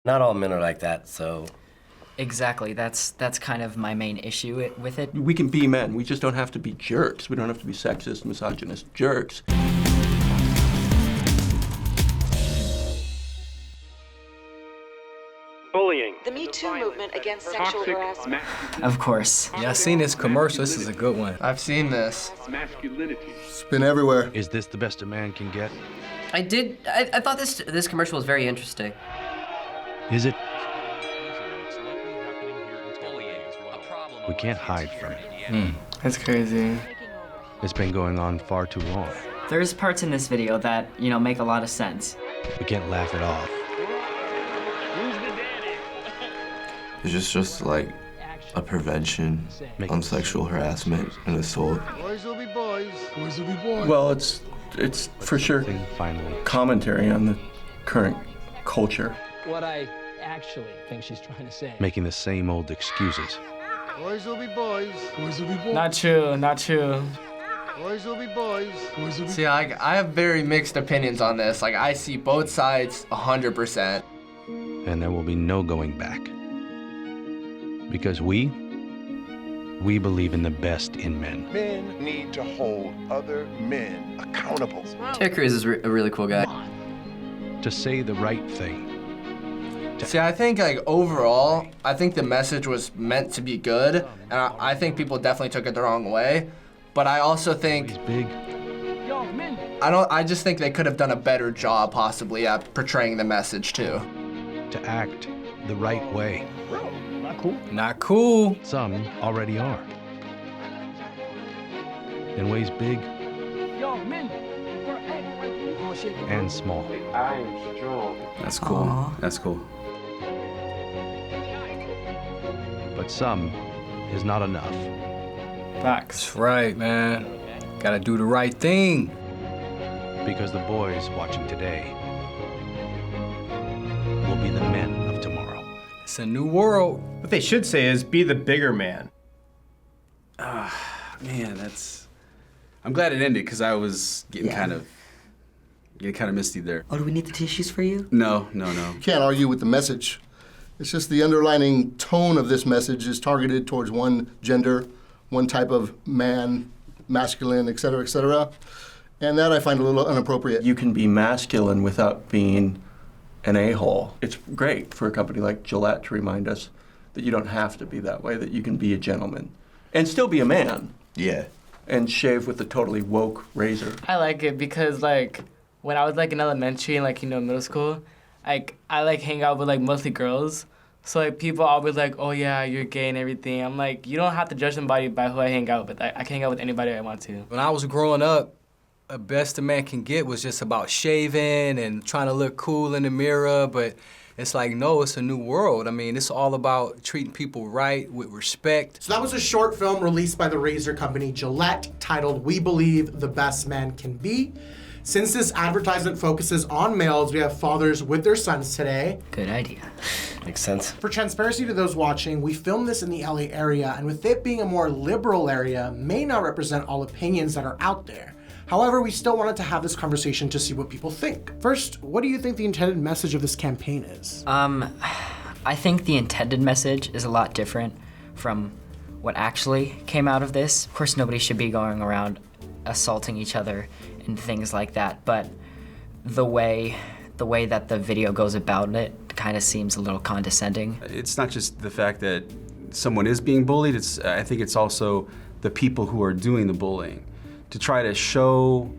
Not all men are like that, so... Exactly, that's kind of my main issue with it. We can be men, we just don't have to be jerks. We don't have to be sexist, misogynist jerks. Bullying. The Me Too movement against sexual harassment. Of course. Yeah, I've seen this commercial. This is a good one. I've seen this. Masculinity. It's been everywhere. Is this the best a man can get? I thought this commercial was very interesting. Is it? We can't hide from it. That's crazy. It's been going on far too long. There's parts in this video that, you know, make a lot of sense. We can't laugh it off. It's just like a prevention on sexual harassment and assault. Boys will be boys. Boys will be boys. Well, it's for sure Finally. commentary on the current culture. What I actually think she's trying to say. Making the same old excuses. Boys will be boys. Boys will be boys. Not true, not true. Boys will be boys. Boys will be. See, I have very mixed opinions on this. Like, I see both sides 100%. And there will be no going back. Because we believe in the best in men. Men need to hold other men accountable. Ted Cruz is a really cool guy. To say the right thing. See, I think, like, overall, I think the message was meant to be good, and I think people definitely took it the wrong way. But I also think... He's big. I just think they could have done a better job, possibly, at portraying the message, too. To act the right way. Not cool. Not cool. Some already are. In ways big and small. I am strong. That's cool. Aww. That's cool. But some is not enough. Facts. That's right, man. Gotta do the right thing. Because the boys watching today will be the men of tomorrow. It's a new world. What they should say is, be the bigger man. Man, that's... I'm glad it ended, because I was getting kind of misty there. Oh, do we need the tissues for you? No. You can't argue with the message. It's just the underlining tone of this message is targeted towards one gender, one type of man, masculine, et cetera, and that I find a little inappropriate. You can be masculine without being an a-hole. It's great for a company like Gillette to remind us that you don't have to be that way, that you can be a gentleman and still be a man. Yeah. And shave with a totally woke razor. I like it because, like, when I was, like, in elementary and, like, you know, middle school, like, I, like, hang out with, like, mostly girls. So, like, people always like, oh, yeah, you're gay and everything. I'm like, you don't have to judge somebody by who I hang out with. I can hang out with anybody I want to. When I was growing up, the best a man can get was just about shaving and trying to look cool in the mirror, but it's like, no, it's a new world. I mean, it's all about treating people right, with respect. So that was a short film released by the razor company Gillette titled We Believe the Best Man Can Be. Since this advertisement focuses on males, we have fathers with their sons today. Good idea. Makes sense. For transparency to those watching, we filmed this in the LA area, and with it being a more liberal area, may not represent all opinions that are out there. However, we still wanted to have this conversation to see what people think. First, what do you think the intended message of this campaign is? I think the intended message is a lot different from what actually came out of this. Of course, nobody should be going around assaulting each other and things like that, but the way that the video goes about it kind of seems a little condescending. It's not just the fact that someone is being bullied, I think it's also the people who are doing the bullying. To try to show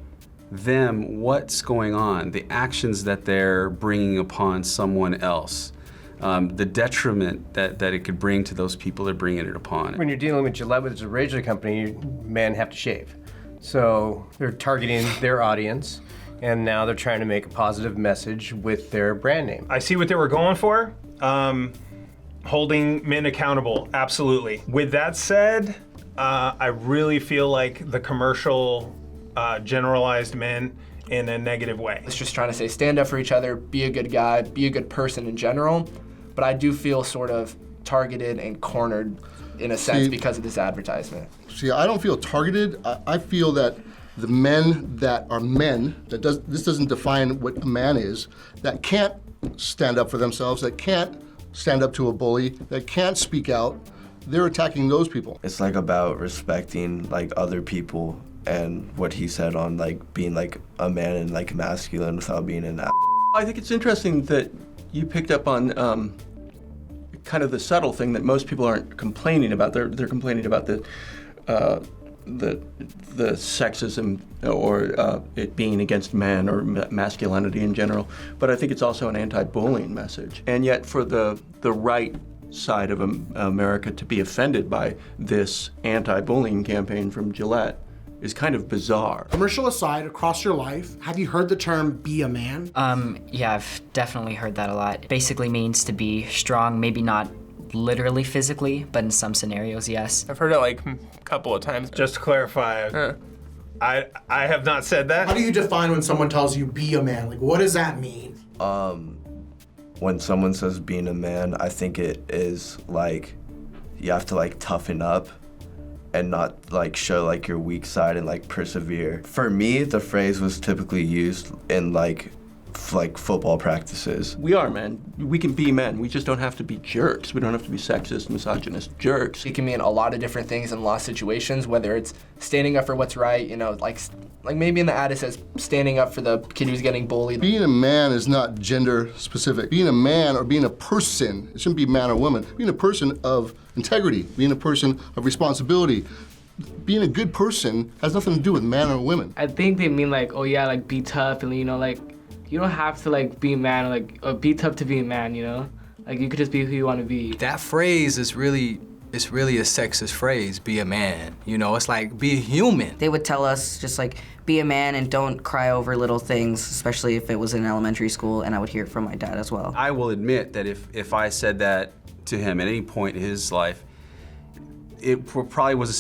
them what's going on, the actions that they're bringing upon someone else, the detriment that it could bring to those people they're bringing it upon. When you're dealing with Gillette, which is a razor company, men have to shave. So they're targeting their audience, and now they're trying to make a positive message with their brand name. I see what they were going for. Holding men accountable, absolutely. With that said, I really feel like the commercial generalized men in a negative way. It's just trying to say stand up for each other, be a good guy, be a good person in general, but I do feel sort of targeted and cornered in a sense because of this advertisement. See, I don't feel targeted. I feel that the men that are men, this doesn't define what a man is, that can't stand up for themselves, that can't stand up to a bully, that can't speak out, they're attacking those people. It's like about respecting like other people and what he said on like being like a man and like masculine without being an ass. I think it's interesting that you picked up on kind of the subtle thing that most people aren't complaining about. They're complaining about the sexism or it being against men or masculinity in general. But I think it's also an anti-bullying message. And yet for the right side of America to be offended by this anti-bullying campaign from Gillette is kind of bizarre. Commercial aside, across your life, have you heard the term be a man? Yeah, I've definitely heard that a lot. It basically means to be strong, maybe not literally physically, but in some scenarios, yes. I've heard it like a couple of times. Just to clarify, I have not said that. How do you define when someone tells you be a man? Like, what does that mean? When someone says being a man, I think it is like you have to like toughen up and not like show like your weak side and like persevere. For me, the phrase was typically used in like football practices. We are men. We can be men. We just don't have to be jerks. We don't have to be sexist, misogynist jerks. It can mean a lot of different things in a lot of situations, whether it's standing up for what's right, you know, like maybe in the ad it says standing up for the kid who's getting bullied. Being a man is not gender specific. Being a man or being a person, it shouldn't be man or woman. Being a person of integrity, being a person of responsibility. Being a good person has nothing to do with man or women. I think they mean like, oh yeah, like be tough and you know, like you don't have to like be a man or be tough to be a man, you know? Like you could just be who you want to be. That phrase is really a sexist phrase, be a man. You know, it's like be a human. They would tell us just like be a man and don't cry over little things, especially if it was in elementary school, and I would hear it from my dad as well. I will admit that if I said that to him at any point in his life, it probably was a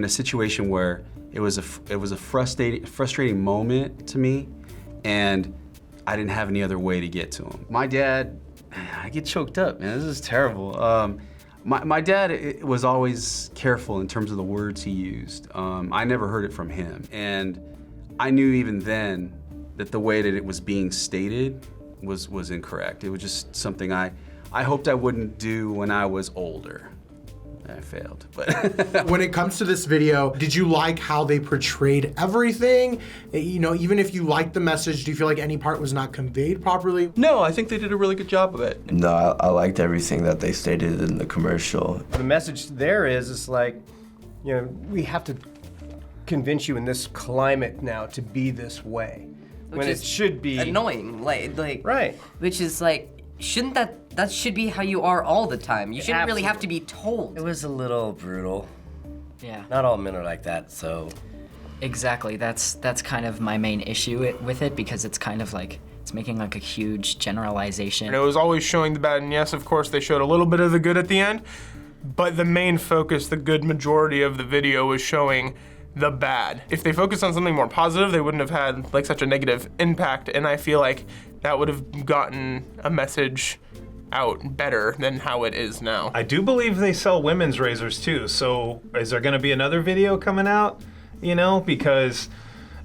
situation where it was a frustrating moment to me, and I didn't have any other way to get to him. My dad, I get choked up, man. This is terrible. My dad was always careful in terms of the words he used. I never heard it from him. And I knew even then that the way that it was being stated was incorrect. It was just something I hoped I wouldn't do when I was older. I failed, but. When it comes to this video, did you like how they portrayed everything? You know, even if you liked the message, do you feel like any part was not conveyed properly? No, I think they did a really good job of it. No, I liked everything that they stated in the commercial. The message there is like, you know, we have to convince you in this climate now to be this way. Which when is it should be annoying, like right. Which is like, shouldn't that should be how you are all the time? You shouldn't really have to be told. It was a little brutal. Yeah. Not all men are like that, so. Exactly. That's kind of my main issue with it, because it's kind of like it's making like a huge generalization. And it was always showing the bad, and yes, of course, they showed a little bit of the good at the end, but the main focus, the good majority of the video was showing the bad. If they focused on something more positive, they wouldn't have had like such a negative impact, and I feel like that would have gotten a message out better than how it is now. I do believe they sell women's razors too, so is there gonna be another video coming out? You know, because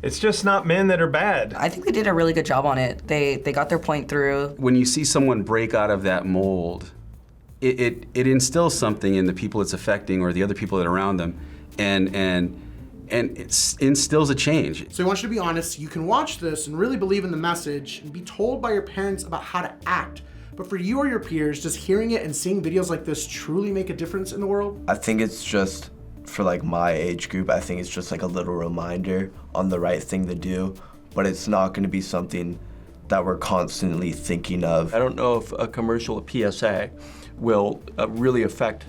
it's just not men that are bad. I think they did a really good job on it. They got their point through. When you see someone break out of that mold, it instills something in the people it's affecting or the other people that are around them, and it instills a change. So I want you to be honest. You can watch this and really believe in the message and be told by your parents about how to act. But for you or your peers, does hearing it and seeing videos like this truly make a difference in the world? I think it's just, for like my age group, I think it's just like a little reminder on the right thing to do, but it's not gonna be something that we're constantly thinking of. I don't know if a commercial, a PSA, will really affect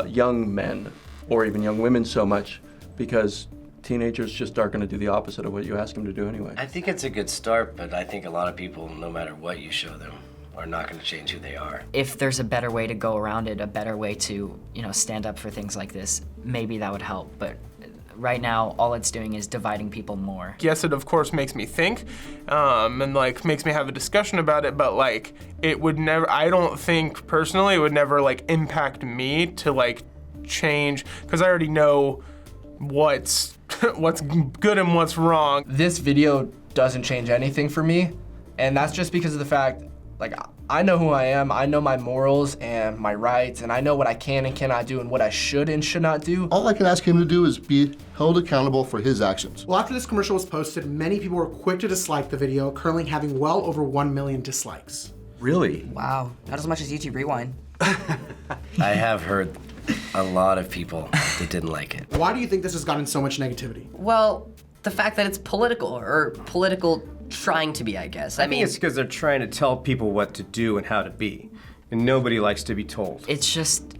young men or even young women so much, because teenagers just are gonna do the opposite of what you ask them to do anyway. I think it's a good start, but I think a lot of people, no matter what you show them, are not going to change who they are. If there's a better way to go around it, a better way to, you know, stand up for things like this, maybe that would help. But right now, all it's doing is dividing people more. Yes, it of course makes me think, and like makes me have a discussion about it, but like it would never, I don't think personally it would never like impact me to like change, because I already know what's good and what's wrong. This video doesn't change anything for me, and that's just because of the fact Like, I know who I am, I know my morals and my rights, and I know what I can and cannot do and what I should and should not do. All I can ask him to do is be held accountable for his actions. Well, after this commercial was posted, many people were quick to dislike the video, currently having well over 1 million dislikes. Really? Wow, not as much as YouTube Rewind. I have heard a lot of people that didn't like it. Why do you think this has gotten so much negativity? Well, the fact that it's political, or political trying to be, I guess. I think it's because they're trying to tell people what to do and how to be, and nobody likes to be told. It's just,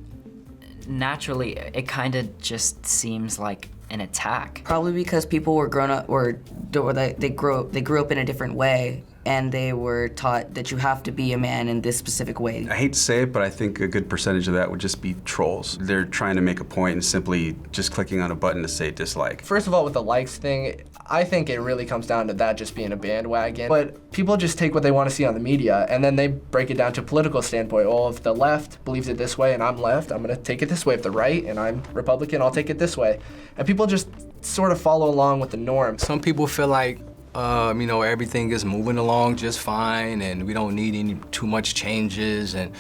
naturally, it kind of just seems like an attack. Probably because people were grown up, or they grew up in a different way, and they were taught that you have to be a man in this specific way. I hate to say it, but I think a good percentage of that would just be trolls. They're trying to make a point and simply just clicking on a button to say dislike. First of all, with the likes thing, I think it really comes down to that just being a bandwagon. But people just take what they want to see on the media, and then they break it down to a political standpoint. Oh, if the left believes it this way and I'm left, I'm gonna take it this way. If the right and I'm Republican, I'll take it this way. And people just sort of follow along with the norm. Some people feel like everything is moving along just fine and we don't need any too much changes and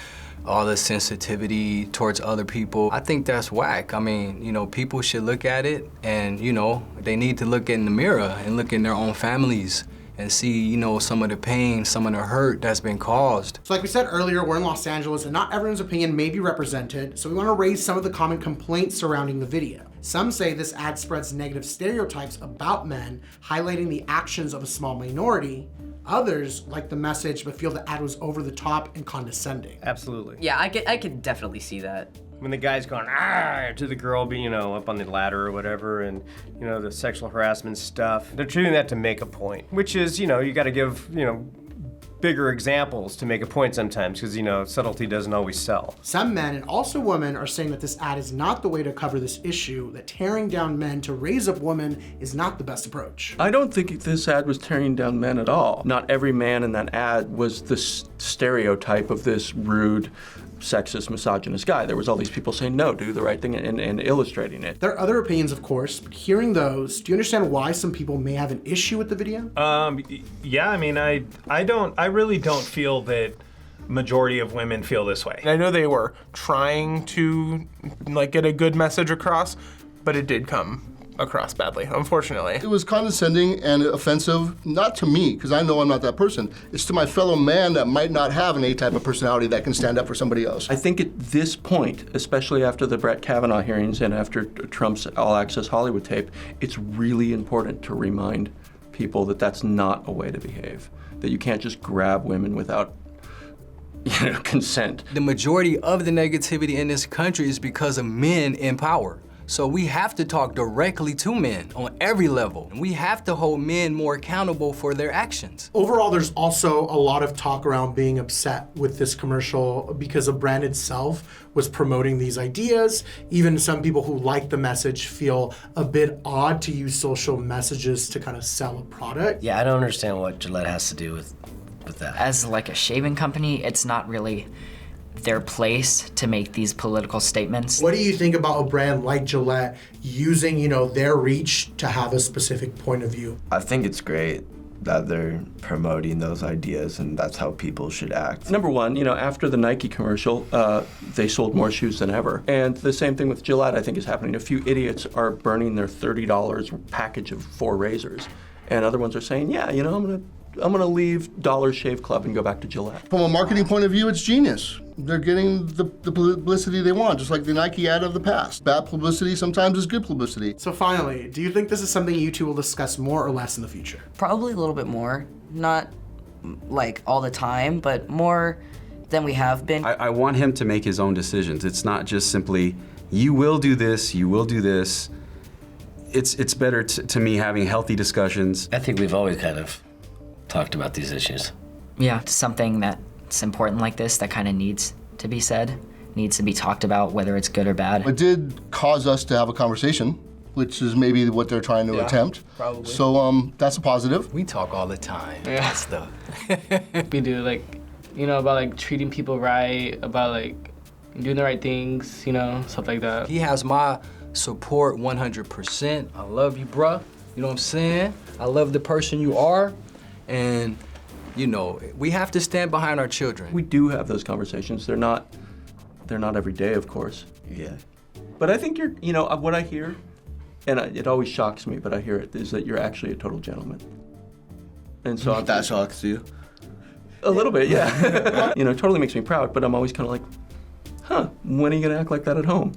all the sensitivity towards other people. I think that's whack. I mean, people should look at it and, they need to look in the mirror and look in their own families and see, some of the pain, some of the hurt that's been caused. So like we said earlier, we're in Los Angeles and not everyone's opinion may be represented, so we want to raise some of the common complaints surrounding the video. Some say this ad spreads negative stereotypes about men, highlighting the actions of a small minority. Others like the message, but feel the ad was over the top and condescending. Absolutely. Yeah, I could definitely see that. When the guy's going to the girl being, up on the ladder or whatever, and, the sexual harassment stuff, they're doing that to make a point, which is, you got to give, bigger examples to make a point sometimes, because, subtlety doesn't always sell. Some men, and also women, are saying that this ad is not the way to cover this issue, that tearing down men to raise up women is not the best approach. I don't think this ad was tearing down men at all. Not every man in that ad was the stereotype of this rude, sexist, misogynist guy. There was all these people saying, no, do the right thing, and illustrating it. There are other opinions, of course, but hearing those, do you understand why some people may have an issue with the video? Yeah, I mean, I really don't feel that majority of women feel this way. I know they were trying to get a good message across, but it did come across badly, unfortunately. It was condescending and offensive, not to me, because I know I'm not that person. It's to my fellow man that might not have an A-type of personality that can stand up for somebody else. I think at this point, especially after the Brett Kavanaugh hearings and after Trump's all-access Hollywood tape, it's really important to remind people that that's not a way to behave, that you can't just grab women without consent. The majority of the negativity in this country is because of men in power. So we have to talk directly to men on every level. And we have to hold men more accountable for their actions. Overall, there's also a lot of talk around being upset with this commercial because the brand itself was promoting these ideas. Even some people who like the message feel a bit odd to use social messages to kind of sell a product. Yeah, I don't understand what Gillette has to do with that. As like a shaving company, it's not really their place to make these political statements. What do you think about a brand like Gillette using, their reach to have a specific point of view? I think it's great that they're promoting those ideas, and that's how people should act. Number one, after the Nike commercial, they sold more shoes than ever. And the same thing with Gillette, I think, is happening. A few idiots are burning their $30 package of 4 razors. And other ones are saying, yeah, I'm gonna leave Dollar Shave Club and go back to Gillette. From a marketing point of view, it's genius. They're getting the publicity they want, just like the Nike ad of the past. Bad publicity sometimes is good publicity. So finally, do you think this is something you two will discuss more or less in the future? Probably a little bit more. Not like all the time, but more than we have been. I want him to make his own decisions. It's not just simply, you will do this, you will do this. It's better to me having healthy discussions. I think we've always kind of talked about these issues. Yeah, something that's important like this that kind of needs to be said, needs to be talked about, whether it's good or bad. It did cause us to have a conversation, which is maybe what they're trying to attempt. Probably. So that's a positive. We talk all the time. Yeah. Stuff. We do, about treating people right, about doing the right things, stuff like that. He has my support 100%. I love you, bruh. You know what I'm saying? I love the person you are. And You know, we have to stand behind our children. We do have those conversations. They're not every day, of course. Yeah. But I think you know, what I hear, and it always shocks me, but I hear it, is that you're actually a total gentleman. And so that shocks you? A little bit, yeah. You know, it totally makes me proud, but I'm always kind of like, huh, when are you gonna act like that at home?